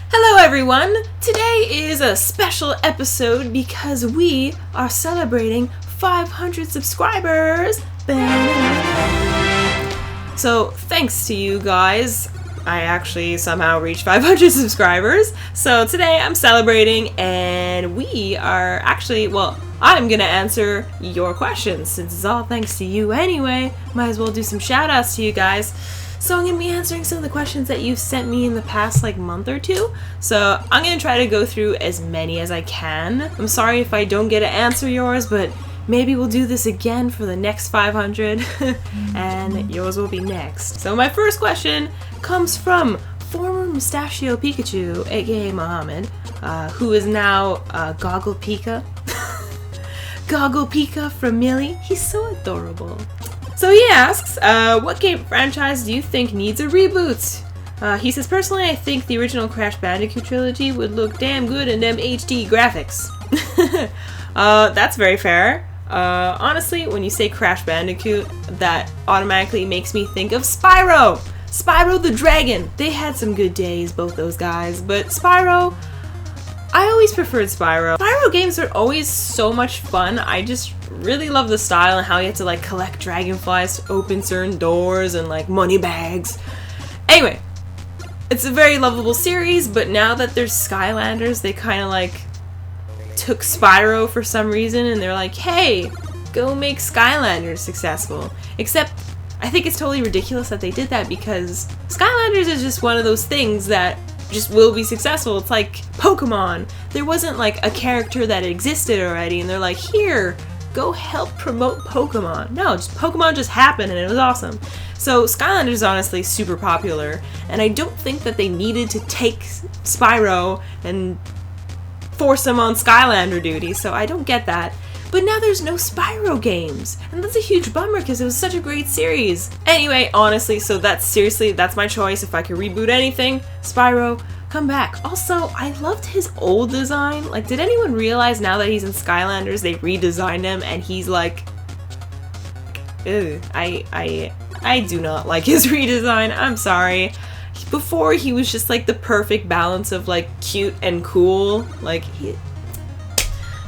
Hello everyone! Today is a special episode because we are celebrating 500 subscribers! So thanks to you guys, I actually somehow reached 500 subscribers. So today I'm celebrating and we are actually, I'm gonna answer your questions since it's all thanks to you anyway. Might as well do some shout outs to you guys. So I'm going to be answering some of the questions that you've sent me in the past month or two. So I'm going to try to go through as many as I can. I'm sorry if I don't get to answer yours, but maybe we'll do this again for the next 500 and yours will be next. So my first question comes from former Mustachio Pikachu, aka Mohammed, who is now Goggle Pika. Goggle Pika from Millie. He's so adorable. So he asks, what game franchise do you think needs a reboot? He says, personally, I think the original Crash Bandicoot trilogy would look damn good in them HD graphics. That's very fair. Honestly, when you say Crash Bandicoot, that automatically makes me think of Spyro! Spyro the Dragon! They had some good days, both those guys, but Spyro, I always preferred Spyro. Spyro games are always so much fun. I just really love the style and how you have to collect dragonflies to open certain doors and money bags. Anyway, it's a very lovable series, but now that there's Skylanders, they kind of took Spyro for some reason and they're like, hey, go make Skylanders successful. Except I think it's totally ridiculous that they did that because Skylanders is just one of those things that just will be successful. It's like Pokemon. There wasn't a character that existed already and they're like, here, go help promote Pokemon. No, Pokemon just happened and it was awesome. So Skylanders is honestly super popular and I don't think that they needed to take Spyro and force him on Skylander duty, so I don't get that. But now there's no Spyro games, and that's a huge bummer because it was such a great series. Anyway, honestly, so that's my choice. If I could reboot anything, Spyro, come back. Also, I loved his old design. Did anyone realize now that he's in Skylanders, they redesigned him and he's ew, I do not like his redesign. I'm sorry. Before, he was just the perfect balance of cute and cool.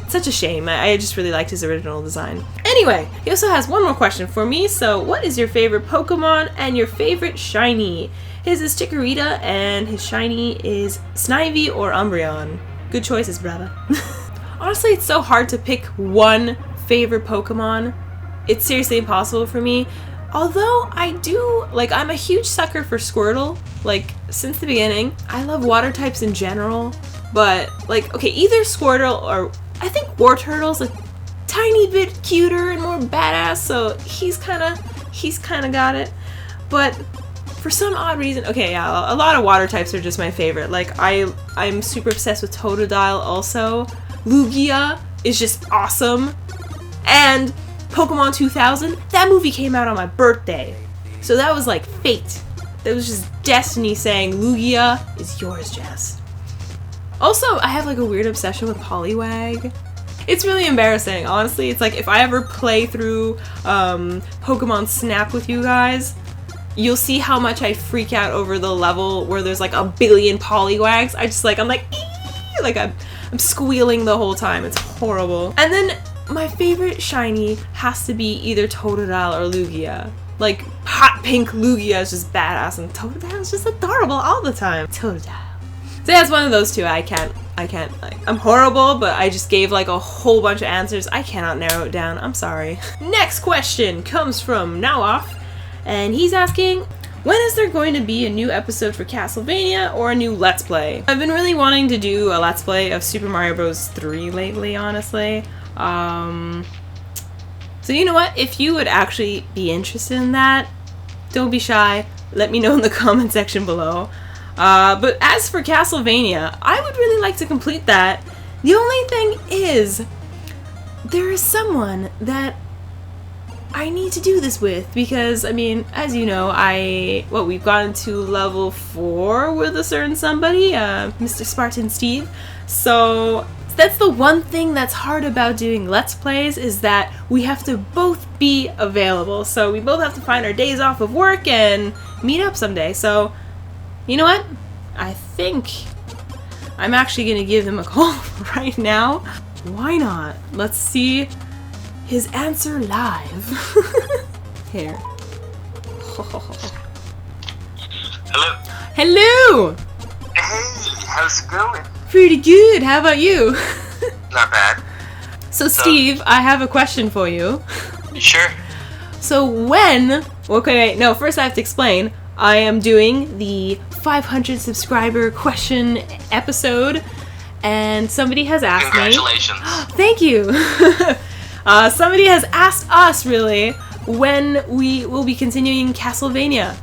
Such a shame. I just really liked his original design. Anyway, he also has one more question for me. So, what is your favorite Pokemon and your favorite shiny? His is Chikorita and his shiny is Snivy or Umbreon. Good choices, brother. Honestly, it's so hard to pick one favorite Pokemon. It's seriously impossible for me. Although I do, I'm a huge sucker for Squirtle. Since the beginning. I love water types in general. But, okay, either Squirtle or I think Wartortle's a tiny bit cuter and more badass, so he's kind of got it. But for some odd reason, okay, yeah, a lot of water types are just my favorite. I'm super obsessed with Totodile also. Lugia is just awesome. And Pokemon 2000, that movie came out on my birthday. So that was fate. That was just destiny saying, Lugia is yours, Jess. Also, I have a weird obsession with Poliwag. It's really embarrassing, honestly. It's if I ever play through Pokemon Snap with you guys, you'll see how much I freak out over the level where there's a billion Poliwags. I'm squealing the whole time. It's horrible. And then my favorite shiny has to be either Totodile or Lugia. Hot pink Lugia is just badass and Totodile is just adorable all the time. Totodile. So yeah, it's one of those two. I can't, I'm horrible, but I just gave a whole bunch of answers. I cannot narrow it down. I'm sorry. Next question comes from Nawaf, and he's asking, when is there going to be a new episode for Castlevania or a new Let's Play? I've been really wanting to do a Let's Play of Super Mario Bros. 3 lately, honestly. So you know what? If you would actually be interested in that, don't be shy. Let me know in the comment section below. But as for Castlevania, I would really like to complete that. The only thing is, there is someone that I need to do this with because, as you know, we've gotten to level 4 with a certain somebody, Mr. Spartan Steve. So that's the one thing that's hard about doing Let's Plays is that we have to both be available. So we both have to find our days off of work and meet up someday. So you know what? I think I'm actually gonna give him a call right now. Why not? Let's see his answer live. Here. Hello. Hello! Hey, how's it going? Pretty good. How about you? Not bad. So Steve, I have a question for you. Sure. So when... Okay, no, first I have to explain. I am doing the 500 subscriber question episode, and somebody has asked me... Congratulations. Thank you! Somebody has asked us, really, when we will be continuing Castlevania.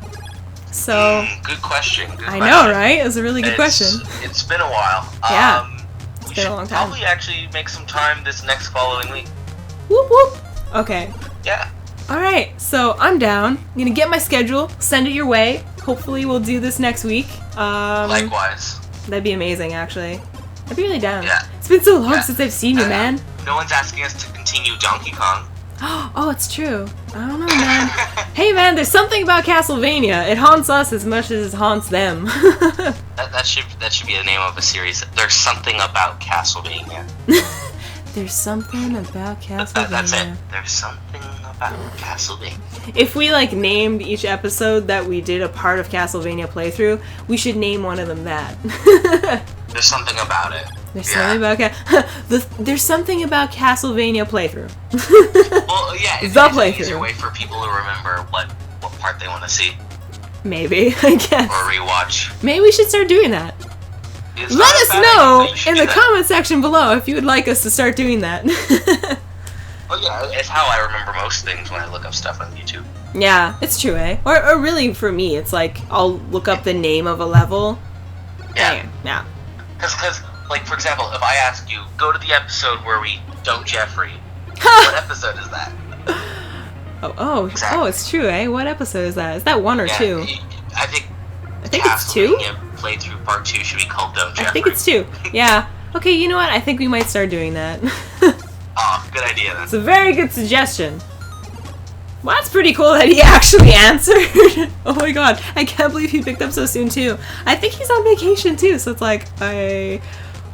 So... Good question. I know, right? It's a really good question. It's been a while. Yeah. We been a long time. probably actually make some time this next following week. Whoop whoop! Okay. Yeah. Alright, so I'm down. I'm gonna get my schedule, send it your way. Hopefully we'll do this next week. Likewise. That'd be amazing, actually. I'd be really down. Yeah. It's been so long Yeah. since I've seen you, man. No one's asking us to continue Donkey Kong. Oh, it's true. I don't know, man. Hey, man, there's something about Castlevania. It haunts us as much as it haunts them. That should be the name of a series. There's something about Castlevania. There's something about Castlevania. That's it. There's something about Castlevania. If we, like, named each episode that we did a part of Castlevania playthrough, we should name one of them that. There's something about it. There's something about there's something about Castlevania playthrough. Well, yeah, it's The an playthrough. easier way for people to remember what part they want to see Maybe, I guess. or rewatch. Maybe we should start doing that. It's Let not a us bad know idea, but you should in do the that. comment section below if you would like us to start doing that. Oh yeah, it's how I remember most things when I look up stuff on YouTube. Yeah, it's true, eh? Or really, for me, it's like I'll look up the name of a level. Yeah. Yeah. Because, like, for example, if I ask you, go to the episode where we don't Jeffrey, what episode is that? Oh, it's true, eh? What episode is that? Is that 1 or 2? I think it's 2? Castlevania Playthrough Part 2 should be called Don't Jeffrey. I think it's 2. Yeah. Okay, you know what? I think we might start doing that. Oh, good idea then. It's a very good suggestion. Well, that's pretty cool that he actually answered. Oh my god, I can't believe he picked up so soon too. I think he's on vacation too, so it's like, I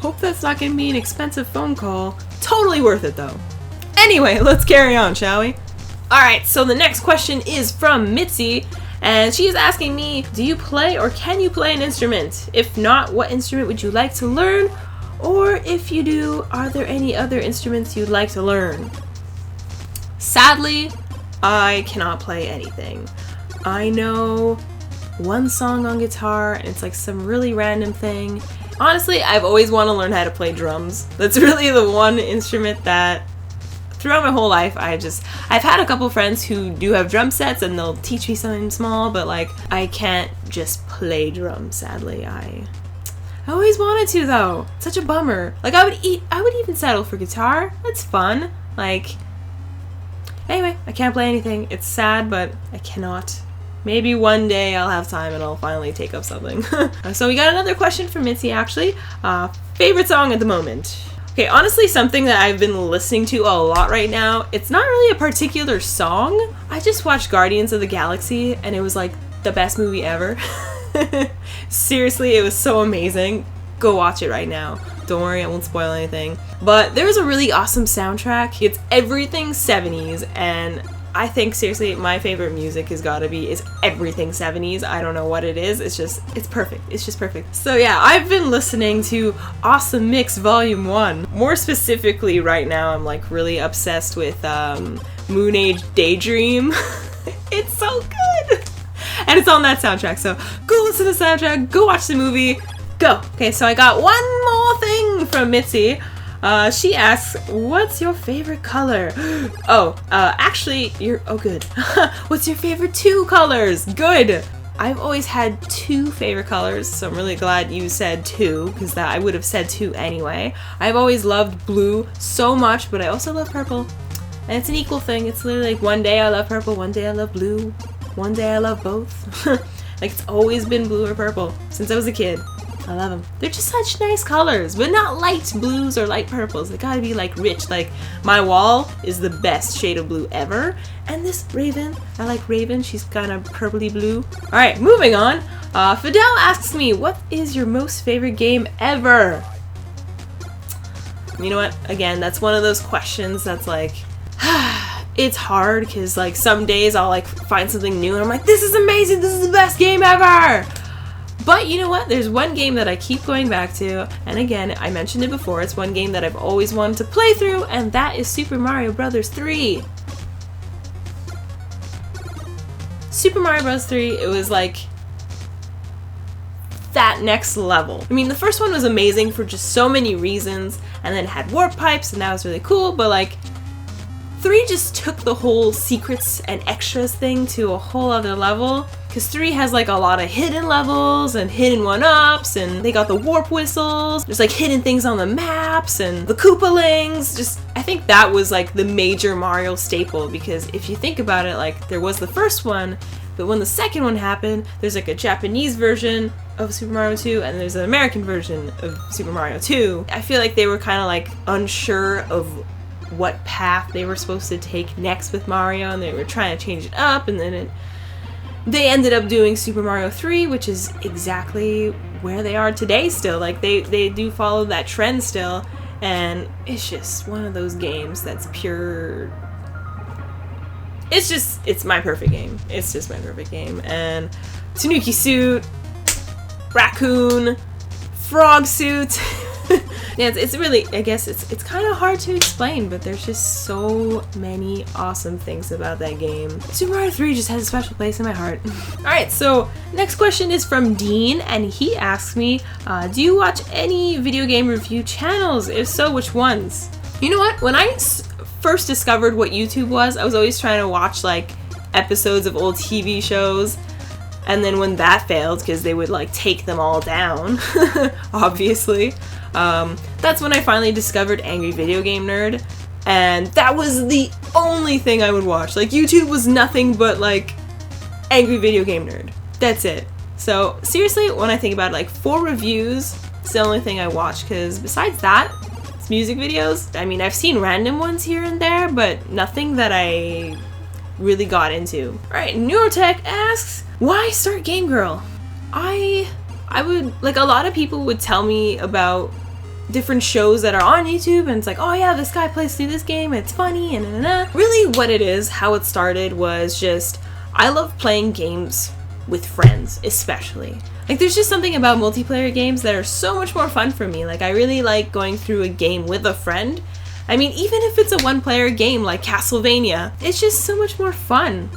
hope that's not gonna be an expensive phone call. Totally worth it though. Anyway, let's carry on, shall we? Alright, so the next question is from Mitzi, and she is asking me, do you play or can you play an instrument? If not, what instrument would you like to learn? Or if you do, are there any other instruments you'd like to learn? Sadly, I cannot play anything. I know one song on guitar, and it's like some really random thing. Honestly, I've always wanted to learn how to play drums. That's really the one instrument that throughout my whole life, I've had a couple friends who do have drum sets and they'll teach me something small, but like, I can't just play drums, sadly. I always wanted to though. Such a bummer. Like, I would even settle for guitar. That's fun. Like, anyway, I can't play anything. It's sad, but I cannot. Maybe one day I'll have time and I'll finally take up something. So we got another question from Mitzi, actually. Favorite song at the moment? Okay, honestly, something that I've been listening to a lot right now, it's not really a particular song. I just watched Guardians of the Galaxy, and it was like the best movie ever. Seriously, it was so amazing. Go watch it right now. Don't worry, I won't spoil anything. But there's a really awesome soundtrack. It's everything 70s, and I think seriously my favorite music is everything 70s. I don't know what it is. It's perfect. It's just perfect. So yeah, I've been listening to Awesome Mix Volume 1. More specifically right now, I'm like really obsessed with Moon Age Daydream. It's so good. And it's on that soundtrack. So go listen to the soundtrack, go watch the movie, go. Okay, so I got one more thing from Mitzi. She asks, what's your favorite color? Actually, good. What's your favorite 2 colors? Good. I've always had 2 favorite colors, so I'm really glad you said 2, because I would have said 2 anyway. I've always loved blue so much, but I also love purple. And it's an equal thing. It's literally like one day I love purple, one day I love blue, one day I love both. Like, it's always been blue or purple since I was a kid. I love them. They're just such nice colors, but not light blues or light purples. They gotta be like rich. Like, my wall is the best shade of blue ever. And this Raven, I like Raven. She's kind of purpley blue. Alright, moving on. Fidel asks me, what is your most favorite game ever? You know what? Again, that's one of those questions that's like, it's hard because like some days I'll like find something new and I'm like, this is amazing, this is the best game ever. But you know what? There's one game that I keep going back to, and again, I mentioned it before, it's one game that I've always wanted to play through, and that is Super Mario Bros. 3. Super Mario Bros. 3, it was like that next level. I mean, the first one was amazing for just so many reasons, and then it had warp pipes, and that was really cool, but like 3 just took the whole secrets and extras thing to a whole other level, because 3 has like a lot of hidden levels and hidden 1-ups, and they got the warp whistles, there's like hidden things on the maps and the Koopalings. Just, I think that was like the major Mario staple, because if you think about it, like there was the first one, but when the second one happened, there's like a Japanese version of Super Mario 2 and there's an American version of Super Mario 2. I feel like they were kind of like unsure of what path they were supposed to take next with Mario, and they were trying to change it up, and then they ended up doing Super Mario 3, which is exactly where they are today still. Like they do follow that trend still, and it's just one of those games that's pure. It's my perfect game. It's just my perfect game. And Tanuki suit, raccoon, frog suit. Yeah, it's really, I guess it's kind of hard to explain, but there's just so many awesome things about that game. Super Mario 3 just has a special place in my heart. Alright, so next question is from Dean, and he asks me, do you watch any video game review channels? If so, which ones? You know what? When I first discovered what YouTube was, I was always trying to watch like episodes of old TV shows. And then when that failed, because they would like take them all down, obviously, that's when I finally discovered Angry Video Game Nerd, and that was the only thing I would watch. Like, YouTube was nothing but like Angry Video Game Nerd. That's it. So seriously, when I think about it, like 4 reviews, it's the only thing I watch, because besides that, it's music videos. I mean, I've seen random ones here and there, but nothing that I really got into. Alright, Neurotech asks, why start Game Girl? I would, like, a lot of people would tell me about different shows that are on YouTube, and it's like, oh yeah, this guy plays through this game, it's funny, and Really what it is, how it started was just, I love playing games with friends, especially. Like, there's just something about multiplayer games that are so much more fun for me. Like, I really like going through a game with a friend. I mean, even if it's a one-player game like Castlevania, it's just so much more fun.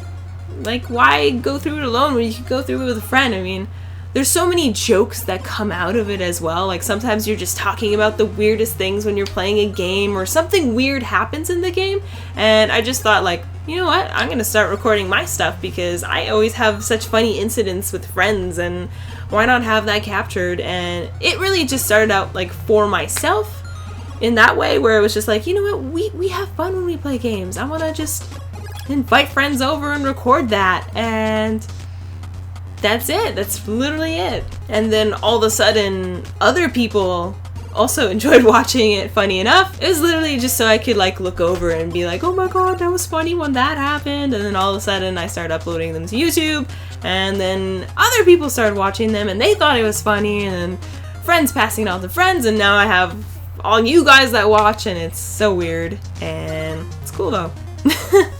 Like, why go through it alone when you can go through it with a friend? I mean, there's so many jokes that come out of it as well. Like, sometimes you're just talking about the weirdest things when you're playing a game, or something weird happens in the game, and I just thought, like, you know what? I'm gonna start recording my stuff, because I always have such funny incidents with friends, and why not have that captured? And it really just started out, like, for myself, in that way, where it was just like, you know what, we have fun when we play games. I want to just invite friends over and record that, and that's it. That's literally it. And then all of a sudden, other people also enjoyed watching it, funny enough. It was literally just so I could like look over and be like, oh my god, that was funny when that happened. And then all of a sudden I started uploading them to YouTube, and then other people started watching them and they thought it was funny, and friends passing it on to friends, and now I have all you guys that watch, and it's so weird, and it's cool though.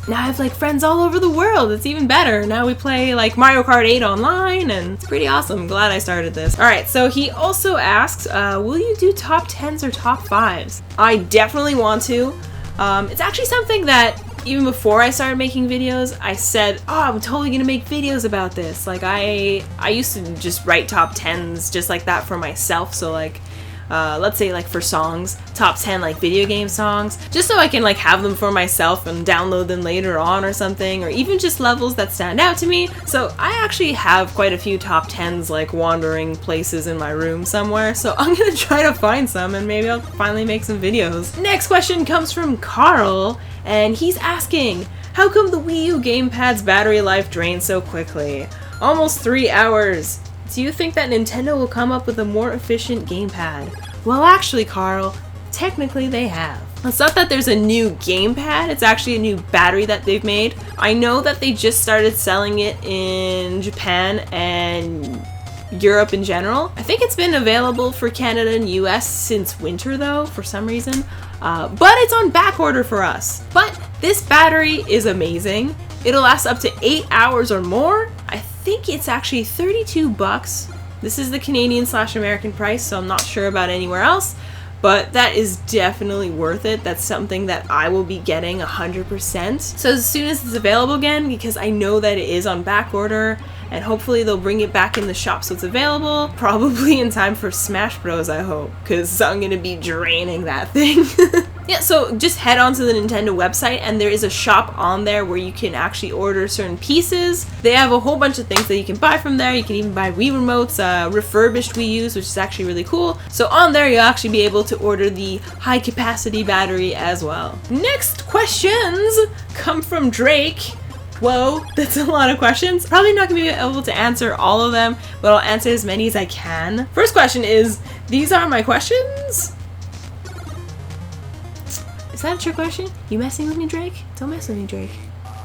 Now I have like friends all over the world. It's even better. Now we play like Mario Kart 8 online, and it's pretty awesome. I'm glad I started this. Alright, so he also asks, will you do top 10s or top 5s? I definitely want to. It's actually something that even before I started making videos, I said, oh, I'm totally gonna make videos about this. Like, I used to just write top 10s just like that for myself, so like, let's say like for songs, top 10 like video game songs, just so I can like have them for myself and download them later on or something, or even just levels that stand out to me. So I actually have quite a few top 10s like wandering places in my room somewhere, so I'm gonna try to find some and maybe I'll finally make some videos. Next question comes from Carl, and he's asking, how come the Wii U gamepad's battery life drains so quickly? Almost 3 hours. Do you think that Nintendo will come up with a more efficient gamepad? Well, actually, Carl, technically they have. It's not that there's a new gamepad, it's actually a new battery that they've made. I know that they just started selling it in Japan and Europe in general. I think it's been available for Canada and US since winter though, for some reason. But it's on back order for us. But this battery is amazing. It'll last up to 8 hours or more. I think it's actually 32 bucks. This is the Canadian/American price, so I'm not sure about anywhere else. But that is definitely worth it. That's something that I will be getting 100%. So as soon as it's available again, because I know that it is on back order, and hopefully they'll bring it back in the shop so it's available, probably in time for Smash Bros, I hope, because I'm gonna be draining that thing. Yeah, so just head on to the Nintendo website and there is a shop on there where you can actually order certain pieces. They have a whole bunch of things that you can buy from there. You can even buy Wii remotes, refurbished Wii U's, which is actually really cool. So on there you'll actually be able to order the high capacity battery as well. Next questions come from Drake. Whoa, that's a lot of questions. Probably not gonna be able to answer all of them, but I'll answer as many as I can. First question is, these are my questions? Is that a trick question? You messing with me, Drake? Don't mess with me, Drake.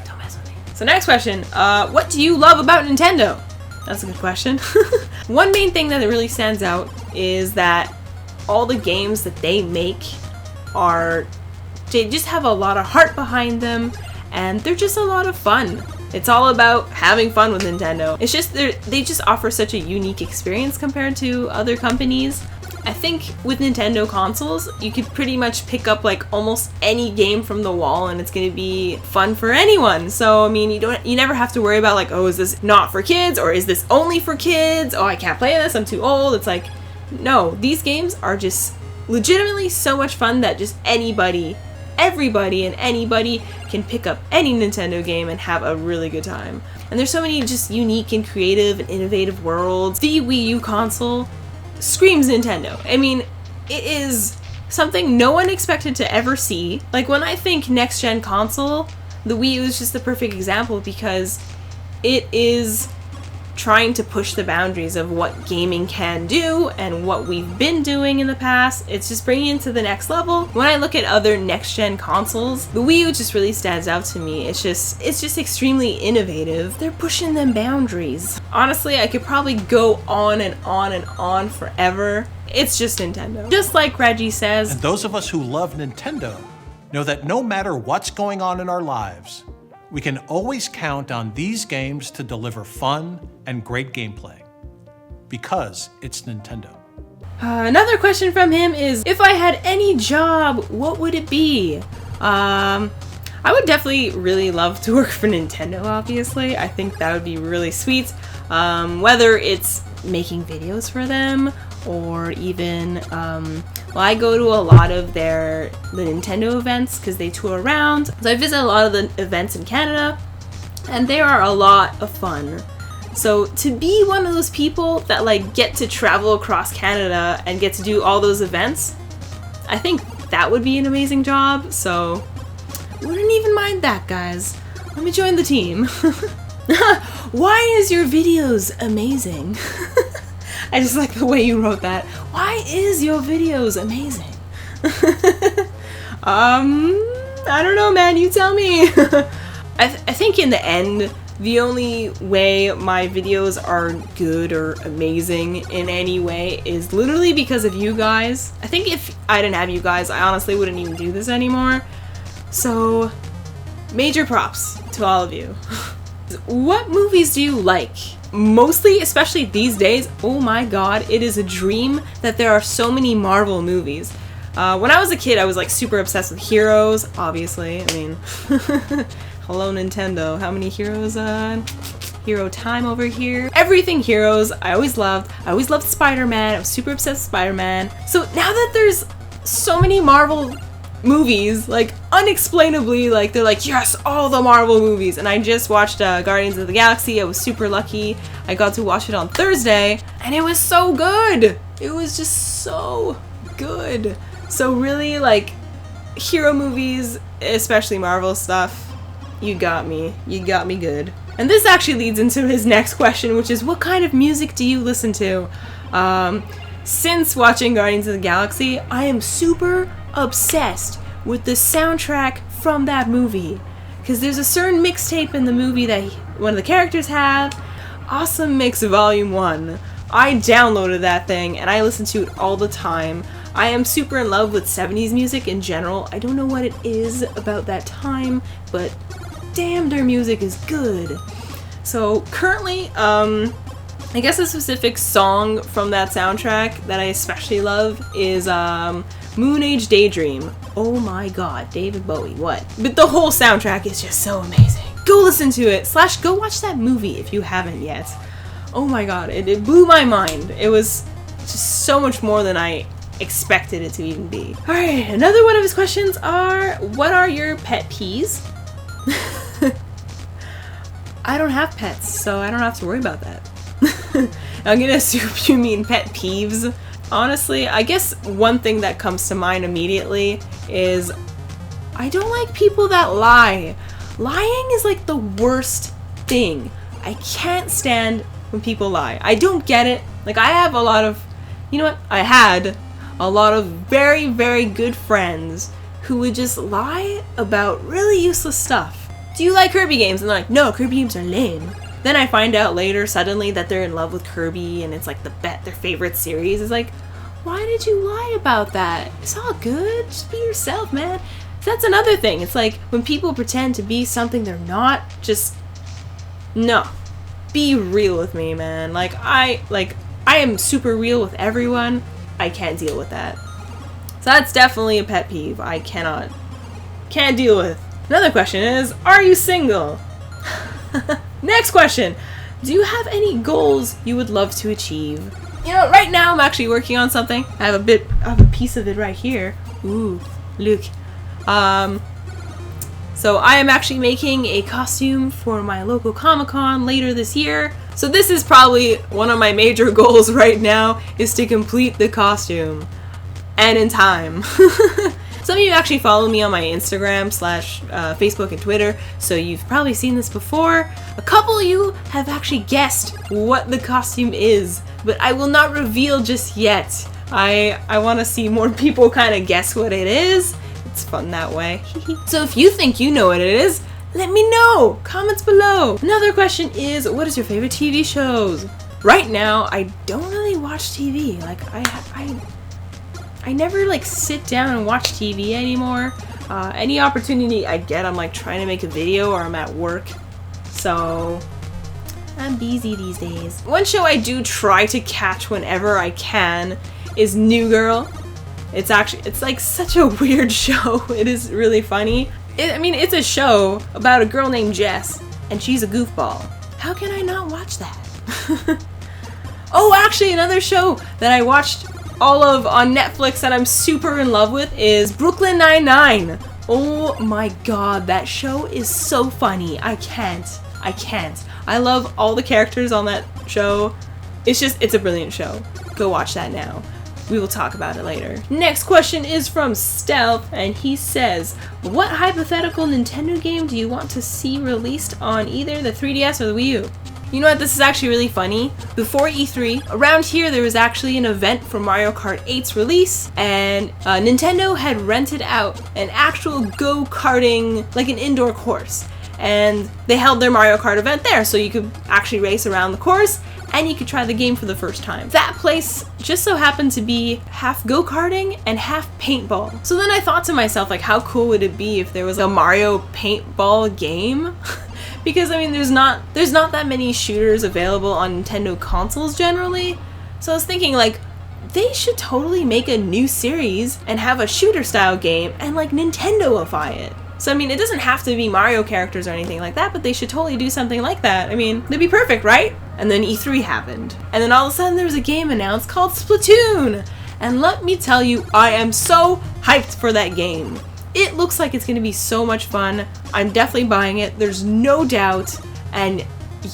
Don't mess with me. So next question, what do you love about Nintendo? That's a good question. One main thing that really stands out is that all the games that they make they just have a lot of heart behind them, and they're just a lot of fun. It's all about having fun with Nintendo. It's just they just offer such a unique experience compared to other companies. I think with Nintendo consoles, you could pretty much pick up like almost any game from the wall and it's gonna be fun for anyone. So I mean, you never have to worry about like, oh, is this not for kids or is this only for kids? Oh, I can't play this, I'm too old. It's like, no, these games are just legitimately so much fun that just everybody and anybody can pick up any Nintendo game and have a really good time. And there's so many just unique and creative and innovative worlds. The Wii U console screams Nintendo. I mean, it is something no one expected to ever see. Like when I think next gen console, the Wii U is just the perfect example because it is trying to push the boundaries of what gaming can do and what we've been doing in the past. It's just bringing it to the next level. When I look at other next-gen consoles, the Wii U just really stands out to me. It's just extremely innovative. They're pushing them boundaries. Honestly, I could probably go on and on and on forever. It's just Nintendo. Just like Reggie says. And those of us who love Nintendo know that no matter what's going on in our lives, we can always count on these games to deliver fun and great gameplay, because it's Nintendo. Another question from him is, if I had any job, what would it be? I would definitely really love to work for Nintendo, obviously. I think that would be really sweet. Whether it's making videos for them, or even, well, I go to a lot of the Nintendo events because they tour around. So I visit a lot of the events in Canada, and they are a lot of fun. So to be one of those people that like get to travel across Canada and get to do all those events, I think that would be an amazing job. So wouldn't even mind that, guys. Let me join the team. Why is your videos amazing? I just like the way you wrote that. Why is your videos amazing? I don't know, man. You tell me. I think in the end, the only way my videos are good or amazing in any way is literally because of you guys. I think if I didn't have you guys, I honestly wouldn't even do this anymore. So, major props to all of you. What movies do you like? Mostly, especially these days, oh my god, it is a dream that there are so many Marvel movies. When I was a kid, I was like super obsessed with heroes, obviously. I mean, hello Nintendo, how many heroes? Hero time over here. Everything heroes, I always loved. I always loved Spider-Man, I was super obsessed with Spider-Man. So now that there's so many Marvel movies, like unexplainably, like they're like, yes, all the Marvel movies. And I just watched Guardians of the Galaxy. I was super lucky. I got to watch it on Thursday and it was so good. It was just so good. So really, like, hero movies, especially Marvel stuff, you got me good. And this actually leads into his next question, which is, what kind of music do you listen to? Since watching Guardians of the Galaxy, I am super obsessed with the soundtrack from that movie, because there's a certain mixtape in the movie that one of the characters have. Awesome Mix Volume 1 I downloaded that thing and I listen to it all the time. I am super in love with 70s music in general. I don't know what it is about that time, but damn, their music is good. So currently, I guess a specific song from that soundtrack that I especially love is Moon Age Daydream. Oh my god, David Bowie, what? But the whole soundtrack is just so amazing. Go listen to it, / go watch that movie if you haven't yet. Oh my god, it blew my mind. It was just so much more than I expected it to even be. Alright, another one of his questions are, what are your pet peeves? I don't have pets, so I don't have to worry about that. I'm gonna assume you mean pet peeves. Honestly, I guess one thing that comes to mind immediately is I don't like people that lie. Lying is like the worst thing. I can't stand when people lie. I don't get it. Like, I have a lot of, you know what? I had a lot of very, very good friends who would just lie about really useless stuff. Do you like Kirby games? And they're like, no, Kirby games are lame. Then I find out later suddenly that they're in love with Kirby and it's like their favorite series. It's like, why did you lie about that? It's all good. Just be yourself, man. That's another thing. It's like when people pretend to be something they're not, just no. Be real with me, man. I am super real with everyone. I can't deal with that. So that's definitely a pet peeve. I can't deal with. Another question is, are you single? Next question. Do you have any goals you would love to achieve? You know, right now I'm actually working on something. I have a piece of it right here. Ooh, look. So I am actually making a costume for my local Comic-Con later this year. So this is probably one of my major goals right now, is to complete the costume. And in time. Some of you actually follow me on my Instagram / Facebook and Twitter, so you've probably seen this before. A couple of you have actually guessed what the costume is, but I will not reveal just yet. I want to see more people kind of guess what it is. It's fun that way. So if you think you know what it is, let me know! Comments below! Another question is, what is your favorite TV shows? Right now, I don't really watch TV. Like, I never like sit down and watch TV anymore. Any opportunity I get, I'm like trying to make a video or I'm at work. So I'm busy these days. One show I do try to catch whenever I can is New Girl. It's like such a weird show. It is really funny. It's a show about a girl named Jess and she's a goofball. How can I not watch that? Oh, actually another show that I watched all of on Netflix that I'm super in love with is Brooklyn Nine-Nine. Oh my god, that show is so funny. I can't. I love all the characters on that show. It's a brilliant show. Go watch that now. We will talk about it later. Next question is from Stealth, and he says, what hypothetical Nintendo game do you want to see released on either the 3DS or the Wii U? You know what, this is actually really funny. Before E3, around here there was actually an event for Mario Kart 8's release, and Nintendo had rented out an actual go-karting, like an indoor course. And they held their Mario Kart event there, so you could actually race around the course, and you could try the game for the first time. That place just so happened to be half go-karting and half paintball. So then I thought to myself, like, how cool would it be if there was a Mario paintball game? Because, I mean, there's not that many shooters available on Nintendo consoles generally. So I was thinking, like, they should totally make a new series and have a shooter-style game and, like, Nintendo-ify it. So, I mean, it doesn't have to be Mario characters or anything like that, but they should totally do something like that. I mean, they'd be perfect, right? And then E3 happened. And then all of a sudden there was a game announced called Splatoon! And let me tell you, I am so hyped for that game. It looks like it's going to be so much fun. I'm definitely buying it. There's no doubt. And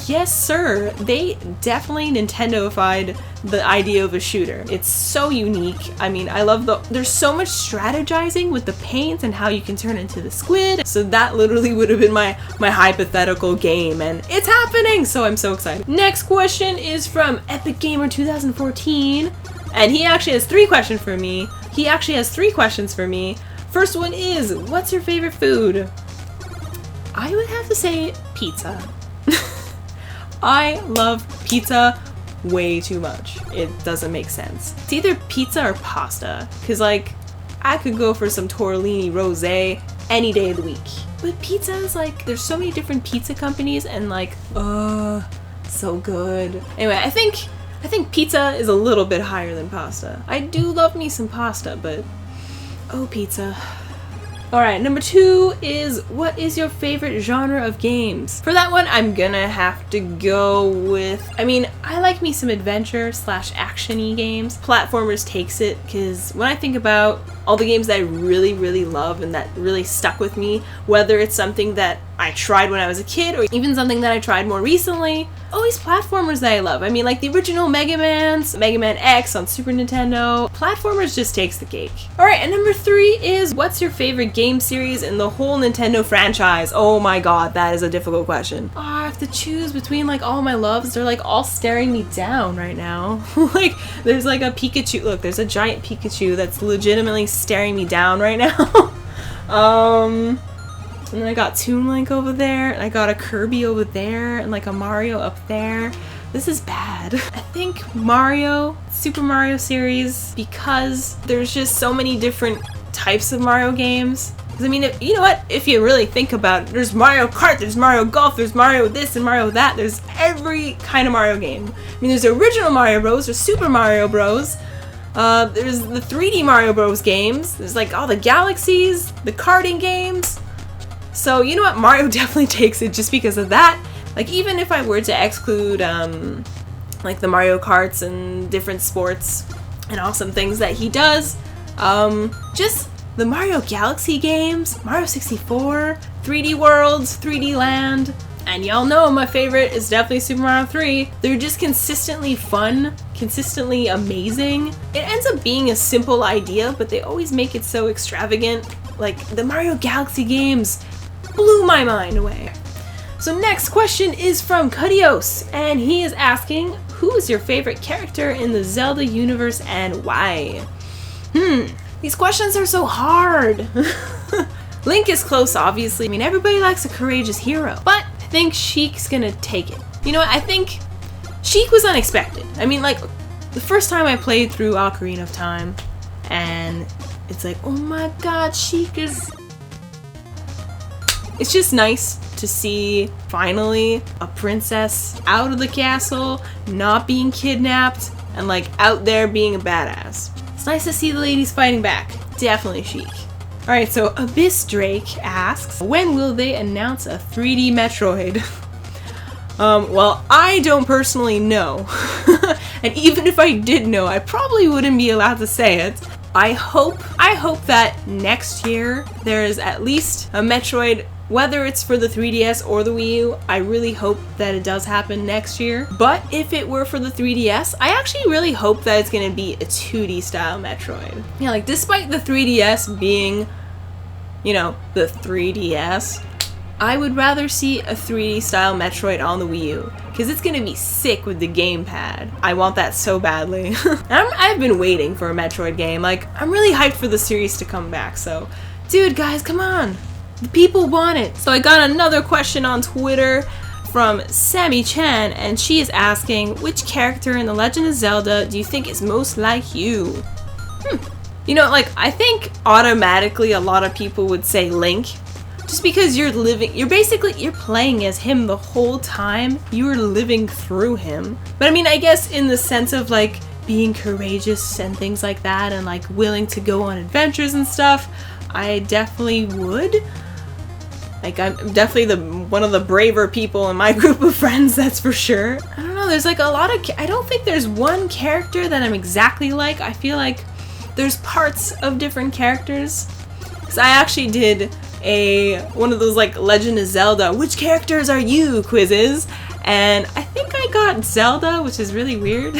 yes, sir, they definitely Nintendo-ified the idea of a shooter. It's so unique. I mean, I love there's so much strategizing with the paint and how you can turn into the squid. So that literally would have been my hypothetical game, and it's happening, so I'm so excited. Next question is from Epic Gamer 2014, and he actually has three questions for me. First one is, what's your favorite food? I would have to say pizza. I love pizza way too much. It doesn't make sense. It's either pizza or pasta, because like I could go for some tortellini rosé any day of the week. But pizza is like, there's so many different pizza companies and like, so good. Anyway, I think pizza is a little bit higher than pasta. I do love me some pasta, but oh, pizza. Alright, number 2 is, what is your favorite genre of games? For that one, I'm gonna have to go with, I mean, I like me some adventure / action-y games. Platformers takes it, because when I think about all the games that I really, really love and that really stuck with me, whether it's something that I tried when I was a kid or even something that I tried more recently, always platformers that I love. I mean, like the original Mega Man's, Mega Man X on Super Nintendo. Platformers just takes the cake. Alright, and number 3 is, what's your favorite game series in the whole Nintendo franchise? Oh my god, that is a difficult question. Oh, I have to choose between like all my loves. They're like all staring me down right now. Like, there's like a Pikachu. Look, there's a giant Pikachu that's legitimately staring me down right now. And then I got Toon Link over there, and I got a Kirby over there, and like a Mario up there. This is bad. I think Mario, Super Mario series, because there's just so many different types of Mario games. Because I mean, you know what? If you really think about it, there's Mario Kart, there's Mario Golf, there's Mario this and Mario that. There's every kind of Mario game. I mean, there's the original Mario Bros, there's Super Mario Bros, there's the 3D Mario Bros games, there's like all the galaxies, the karting games. So, you know what? Mario definitely takes it just because of that. Like, even if I were to exclude, like the Mario Karts and different sports and awesome things that he does, just the Mario Galaxy games, Mario 64, 3D Worlds, 3D Land, and y'all know my favorite is definitely Super Mario 3. They're just consistently fun, consistently amazing. It ends up being a simple idea, but they always make it so extravagant. Like, the Mario Galaxy games blew my mind away. So next question is from Cuddios, and he is asking, who is your favorite character in the Zelda universe and why? These questions are so hard. Link is close, obviously. I mean, everybody likes a courageous hero, but I think Sheik's gonna take it. You know what? I think Sheik was unexpected. I mean, like, the first time I played through Ocarina of Time, and it's like, oh my god, Sheik is... It's just nice to see, finally, a princess out of the castle, not being kidnapped, and like out there being a badass. It's nice to see the ladies fighting back. Definitely Sheik. Alright, so Abyss Drake asks, when will they announce a 3D Metroid? Well, I don't personally know. And even if I did know, I probably wouldn't be allowed to say it. I hope that next year there is at least a Metroid. Whether it's for the 3DS or the Wii U, I really hope that it does happen next year. But if it were for the 3DS, I actually really hope that it's gonna be a 2D style Metroid. Yeah, like despite the 3DS being, you know, the 3DS, I would rather see a 3D style Metroid on the Wii U, because it's gonna be sick with the gamepad. I want that so badly. I've been waiting for a Metroid game. Like, I'm really hyped for the series to come back, so dude, guys, come on. The people want it. So I got another question on Twitter from Sammy Chan, and she is asking, which character in The Legend of Zelda do you think is most like you? You know, like, I think automatically a lot of people would say Link, just because you're playing as him the whole time. You're living through him. But I mean, I guess in the sense of like being courageous and things like that, and like willing to go on adventures and stuff, I definitely would. Like, I'm definitely one of the braver people in my group of friends, that's for sure. I don't know, there's like a lot of... I don't think there's one character that I'm exactly like. I feel like there's parts of different characters. Because I actually did one of those like Legend of Zelda, which characters are you quizzes, and I think I got Zelda, which is really weird.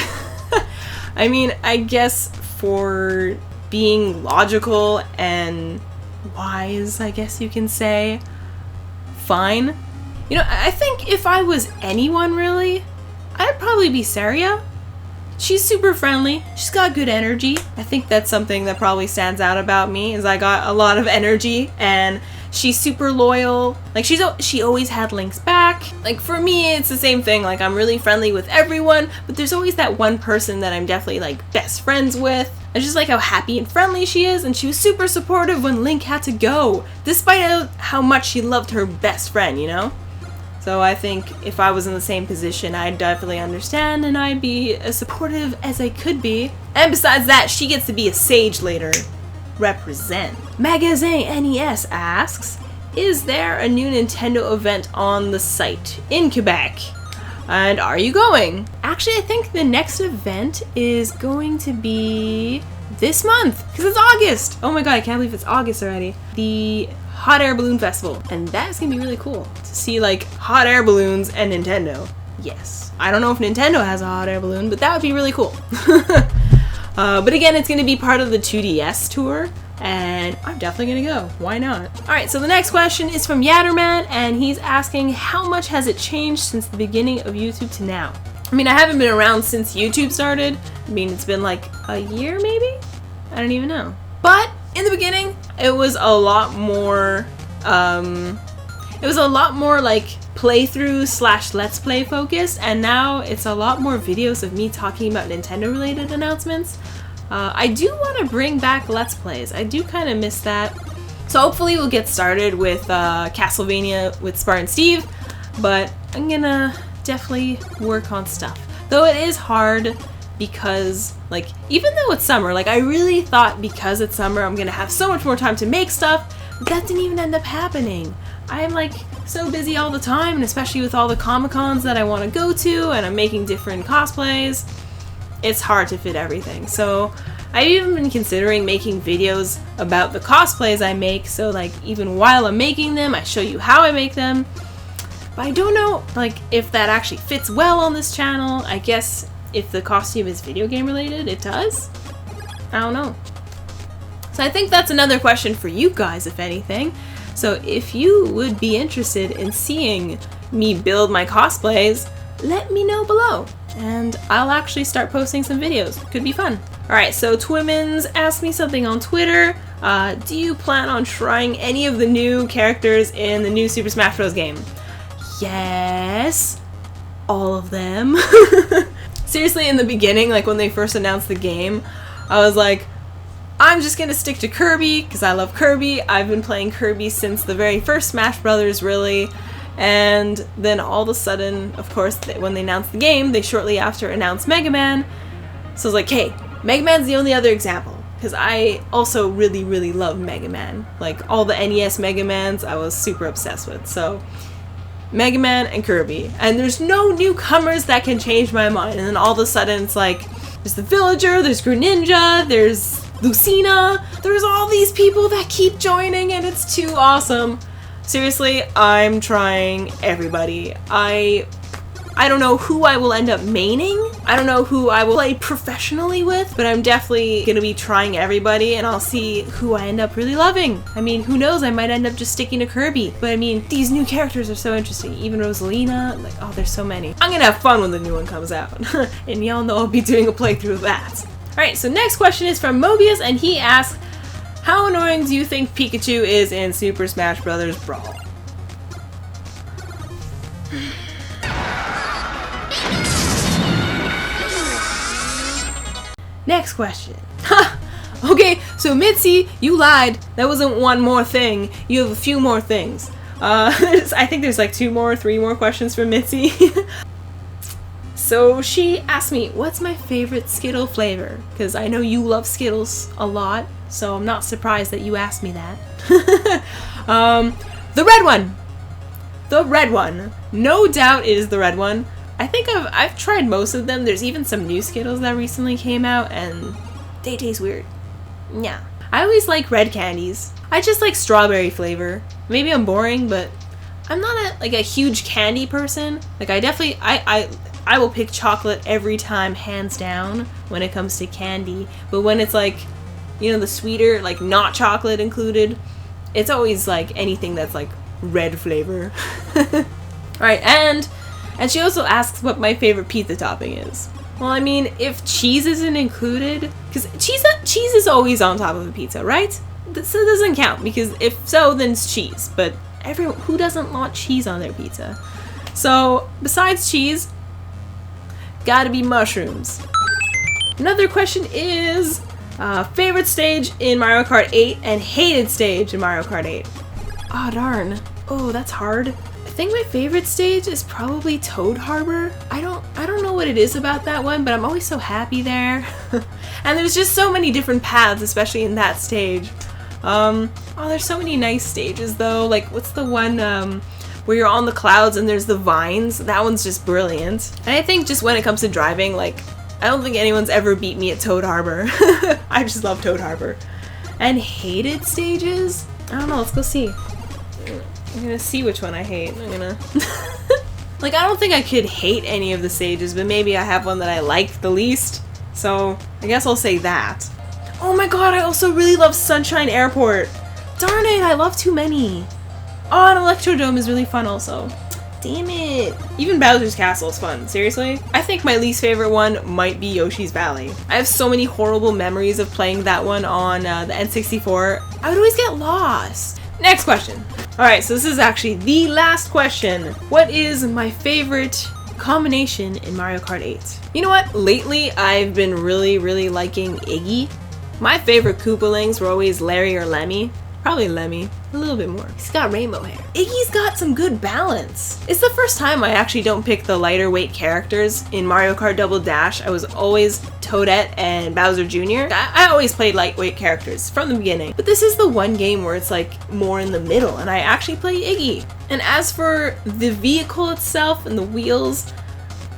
I mean, I guess for being logical and wise, I guess you can say. Fine. You know, I think if I was anyone really, I'd probably be Saria. She's super friendly. She's got good energy. I think that's something that probably stands out about me, is I got a lot of energy, and she's super loyal. Like she always had Link's back. Like for me, it's the same thing. Like I'm really friendly with everyone, but there's always that one person that I'm definitely like best friends with. I just like how happy and friendly she is, and she was super supportive when Link had to go, despite how much she loved her best friend, you know? So I think if I was in the same position, I'd definitely understand, and I'd be as supportive as I could be. And besides that, she gets to be a sage later. Represent. Magazine NES asks, is there a new Nintendo event on the site in Quebec? And are you going? Actually, I think the next event is going to be this month, because it's August. Oh my god, I can't believe it's August already. The Hot Air Balloon Festival. And that's gonna be really cool to see like hot air balloons and Nintendo. Yes. I don't know if Nintendo has a hot air balloon, but that would be really cool. But again, it's gonna be part of the 2DS tour. And I'm definitely gonna go. Why not? Alright, so the next question is from Yatterman, and he's asking, how much has it changed since the beginning of YouTube to now? I mean, I haven't been around since YouTube started. I mean, it's been like a year maybe? I don't even know. But in the beginning, it was a lot more, like playthrough / let's play focused, and now it's a lot more videos of me talking about Nintendo related announcements. I do want to bring back Let's Plays. I do kind of miss that. So hopefully we'll get started with Castlevania with Spartan Steve, but I'm gonna definitely work on stuff. Though it is hard because, like, even though it's summer, like, I really thought because it's summer I'm gonna have so much more time to make stuff, but that didn't even end up happening. I'm, like, so busy all the time, and especially with all the Comic-Cons that I want to go to, and I'm making different cosplays. It's hard to fit everything. So I've even been considering making videos about the cosplays I make, so like even while I'm making them, I show you how I make them. But I don't know like if that actually fits well on this channel. I guess if the costume is video game related, it does. I don't know. So I think that's another question for you guys, if anything. So if you would be interested in seeing me build my cosplays, let me know below, and I'll actually start posting some videos. Could be fun. Alright, so Twimmins asked me something on Twitter. Do you plan on trying any of the new characters in the new Super Smash Bros. Game? Yes! All of them. Seriously, in the beginning, like when they first announced the game, I was like, I'm just gonna stick to Kirby, because I love Kirby. I've been playing Kirby since the very first Smash Brothers, really. And then all of a sudden, of course, when they announced the game, they shortly after announced Mega Man. So I was like, hey, Mega Man's the only other example. Because I also really, really love Mega Man. Like, all the NES Mega Mans, I was super obsessed with. So, Mega Man and Kirby. And there's no newcomers that can change my mind. And then all of a sudden, it's like, there's the Villager, there's Greninja, there's Lucina. There's all these people that keep joining, and it's too awesome. Seriously, I'm trying everybody. I don't know who I will end up maining. I don't know who I will play professionally with, but I'm definitely gonna be trying everybody, and I'll see who I end up really loving. I mean, who knows, I might end up just sticking to Kirby. But I mean, these new characters are so interesting. Even Rosalina, like, oh, there's so many. I'm gonna have fun when the new one comes out. And y'all know I'll be doing a playthrough of that. Alright, so next question is from Mobius, and he asks, how annoying do you think Pikachu is in Super Smash Bros. Brawl? Next question. Ha! Okay, so Mitzi, you lied. That wasn't one more thing. You have a few more things. I think there's like 3 more questions from Mitzi. So she asked me, what's my favorite Skittle flavor? Because I know you love Skittles a lot, so I'm not surprised that you asked me that. The red one! The red one. No doubt it is the red one. I think I've tried most of them. There's even some new Skittles that recently came out, and they taste weird. Yeah. I always like red candies. I just like strawberry flavor. Maybe I'm boring, but I'm not a huge candy person. Like, I will pick chocolate every time, hands down, when it comes to candy. But when it's like, you know, the sweeter, like not chocolate included, it's always like anything that's like red flavor. Alright, and she also asks what my favorite pizza topping is. Well, I mean, if cheese isn't included, because cheese is always on top of a pizza, right? this doesn't count, because if so, then it's cheese. But who doesn't want cheese on their pizza? So besides cheese, gotta be mushrooms. Another question is favorite stage in Mario Kart 8 and hated stage in Mario Kart 8. Oh darn. Oh, that's hard. I think my favorite stage is probably Toad Harbor. I don't know what it is about that one, but I'm always so happy there. And there's just so many different paths, especially in that stage. Oh, there's so many nice stages though. Like, what's the one where you're on the clouds and there's the vines? That one's just brilliant. And I think just when it comes to driving, like, I don't think anyone's ever beat me at Toad Harbor. I just love Toad Harbor. And hated stages? I don't know, let's go see. I'm gonna see which one I hate. I'm gonna... Like, I don't think I could hate any of the stages, but maybe I have one that I like the least. So, I guess I'll say that. Oh my god, I also really love Sunshine Airport. Darn it, I love too many. Oh, and Electrodome is really fun also. Damn it. Even Bowser's Castle is fun. Seriously? I think my least favorite one might be Yoshi's Valley. I have so many horrible memories of playing that one on the N64. I would always get lost. Next question. Alright, so this is actually the last question. What is my favorite combination in Mario Kart 8? You know what? Lately, I've been really liking Iggy. My favorite Koopalings were always Larry or Lemmy. Probably Lemmy. A little bit more. He's got rainbow hair. Iggy's got some good balance. It's the first time I actually don't pick the lighter weight characters. In Mario Kart Double Dash, I was always Toadette and Bowser Jr. I always played lightweight characters from the beginning. But this is the one game where it's like more in the middle, and I actually play Iggy. And as for the vehicle itself and the wheels,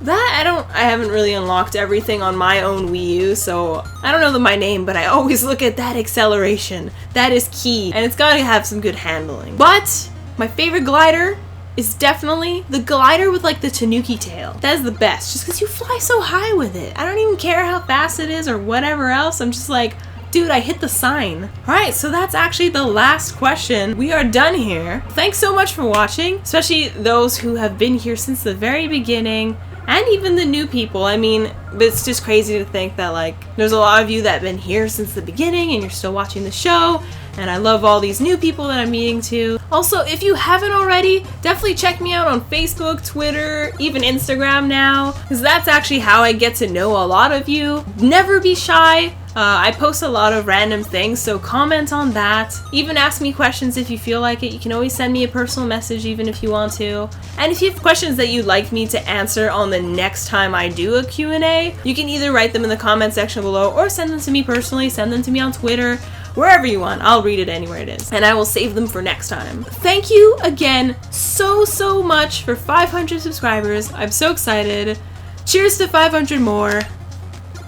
that I haven't really unlocked everything on my own Wii U, so I don't know my name, but I always look at that acceleration. That is key, and it's gotta have some good handling. But my favorite glider is definitely the glider with like the Tanuki tail. That is the best, just because you fly so high with it. I don't even care how fast it is or whatever else. I'm just like, dude, I hit the sign. Alright, so that's actually the last question. We are done here. Thanks so much for watching, especially those who have been here since the very beginning. And even the new people. I mean, it's just crazy to think that, like, there's a lot of you that have been here since the beginning and you're still watching the show. And I love all these new people that I'm meeting too. Also, if you haven't already, definitely check me out on Facebook, Twitter, even Instagram now, because that's actually how I get to know a lot of you. Never be shy. I post a lot of random things, so comment on that. Even ask me questions if you feel like it. You can always send me a personal message even if you want to. And if you have questions that you'd like me to answer on the next time I do a Q&A, you can either write them in the comment section below or send them to me personally, send them to me on Twitter, wherever you want. I'll read it anywhere it is. And I will save them for next time. Thank you again so much for 500 subscribers. I'm so excited. Cheers to 500 more.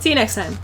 See you next time.